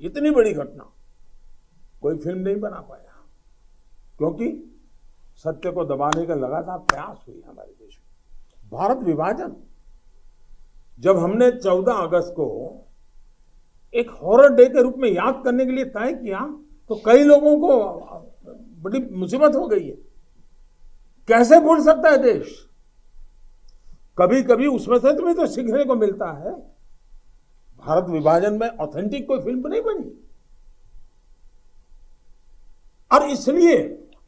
इतनी बड़ी घटना कोई फिल्म नहीं बना पाया, क्योंकि सत्य को दबाने का लगातार प्रयास हुई हमारे देश में। भारत विभाजन, जब हमने 14 अगस्त को एक हॉरर डे के रूप में याद करने के लिए तय किया, तो कई लोगों को बड़ी मुसीबत हो गई है। कैसे भूल सकता है देश? कभी कभी उसमें से तुम्हें तो सीखने को मिलता है। भारत विभाजन में ऑथेंटिक कोई फिल्म नहीं बनी, और इसलिए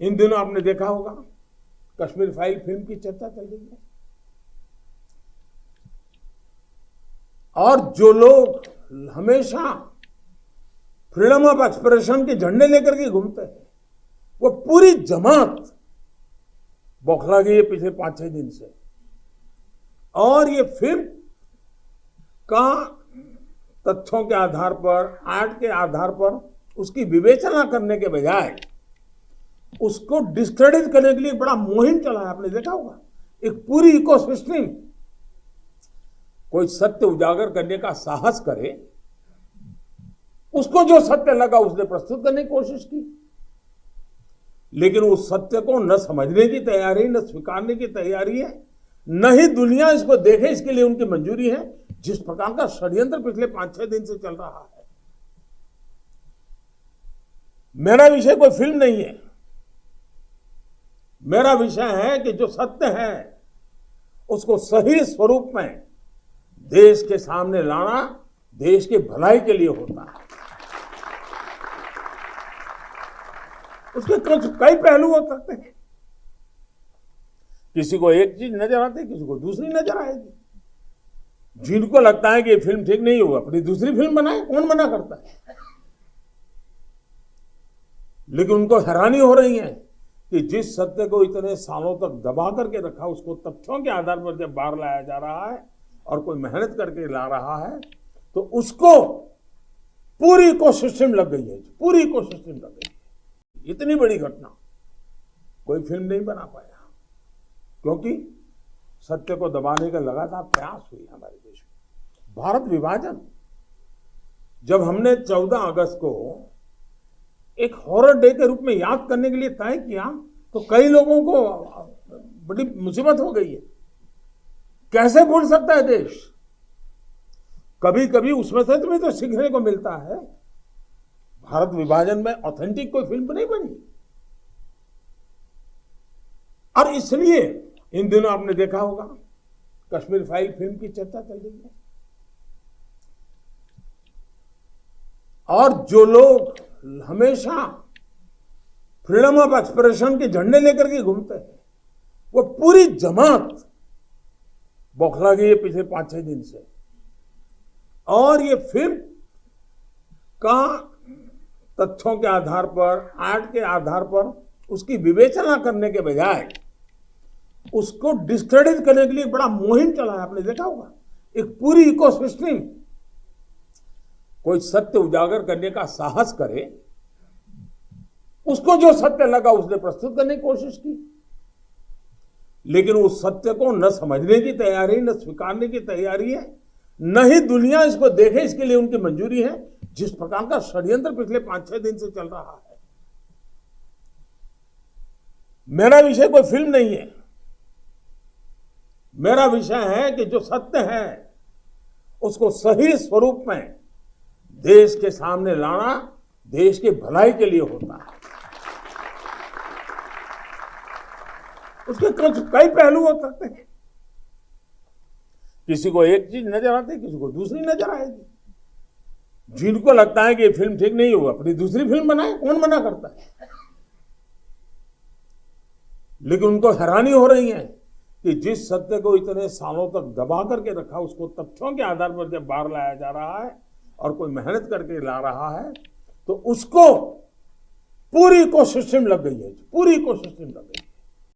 इन दिनों आपने देखा होगा कश्मीर फाइल फिल्म की चर्चा चल रही है। और जो लोग हमेशा फ्रीडम ऑफ एक्सप्रेशन के झंडे लेकर के घूमते हैं, वो पूरी जमात बौखला गई है पिछले 5-6 दिन से। और ये फिल्म का तथ्यों के आधार पर, आर्ट के आधार पर उसकी विवेचना करने के बजाय उसको डिस्क्रेडिट करने के लिए बड़ा मुहिम चला है। आपने देखा होगा एक पूरी इकोसिस्टम, कोई सत्य उजागर करने का साहस करे, उसको जो सत्य लगा उसने प्रस्तुत करने की कोशिश की, लेकिन उस सत्य को न समझने की तैयारी, न स्वीकारने की तैयारी है, न ही दुनिया इसको देखे इसके लिए उनकी मंजूरी है। जिस प्रकार का षड्यंत्र पिछले 5-6 दिन से चल रहा है। मेरा विषय कोई फिल्म नहीं है, मेरा विषय है कि जो सत्य है उसको सही स्वरूप में देश के सामने लाना देश की भलाई के लिए होता है। उसके कई पहलू हो सकते हैं। किसी को एक चीज नजर आती है, किसी को दूसरी नजर आएगी। जिनको लगता है कि ये फिल्म ठीक नहीं होगा, अपनी दूसरी फिल्म बनाए, कौन मना करता है? लेकिन उनको हैरानी हो रही है कि जिस सत्य को इतने सालों तक दबा करके रखा, उसको तथ्यों के आधार पर जब बाहर लाया जा रहा है और कोई मेहनत करके ला रहा है, तो उसको पूरी इकोसिस्टम लग गई है, पूरी इकोसिस्टम लग गई है। इतनी बड़ी घटना कोई फिल्म नहीं बना पाया, क्योंकि सत्य को दबाने का लगातार प्रयास हुई हमारे देश में। भारत विभाजन, जब हमने 14 अगस्त को एक हॉरर डे के रूप में याद करने के लिए तय किया, तो कई लोगों को बड़ी मुसीबत हो गई है। कैसे भूल सकता है देश? कभी कभी उसमें से तुम्हें तो सीखने को मिलता है। भारत विभाजन में ऑथेंटिक कोई फिल्म नहीं बनी, और इसलिए इन दिनों आपने देखा होगा कश्मीर फाइल फिल्म की चर्चा चल रही है। और जो लोग हमेशा फ्रीडम ऑफ एक्सप्रेशन के झंडे लेकर के घूमते हैं, वो पूरी जमात बौखला गई है पिछले 5-6 दिन से। और ये फिल्म का तथ्यों के आधार पर, आर्ट के आधार पर उसकी विवेचना करने के बजाय उसको डिस्क्रेडिट करने के लिए बड़ा मुहिम चला है। आपने देखा होगा एक पूरी इकोसिस्टम, कोई सत्य उजागर करने का साहस करे, उसको जो सत्य लगा उसने प्रस्तुत करने की कोशिश की, लेकिन उस सत्य को न समझने की तैयारी, न स्वीकारने की तैयारी है, न ही दुनिया इसको देखे इसके लिए उनकी मंजूरी है। जिस प्रकार का षड्यंत्र पिछले 5-6 दिन से चल रहा है। मेरा विषय कोई फिल्म नहीं है, मेरा विषय है कि जो सत्य है उसको सही स्वरूप में देश के सामने लाना देश की भलाई के लिए होता है। उसके कई पहलू हो सकते हैं। किसी को एक चीज नजर आती है, किसी को दूसरी नजर आएगी। जिनको लगता है कि ये फिल्म ठीक नहीं होगा, अपनी दूसरी फिल्म बनाए, कौन मना करता है? लेकिन उनको हैरानी हो रही है कि जिस सत्य को इतने सालों तक दबा करके रखा, उसको तथ्यों के आधार पर जब बाहर लाया जा रहा है और कोई मेहनत करके ला रहा है, तो उसको पूरी इकोसिस्टम लग गई है, पूरी इकोसिस्टम लग गई है।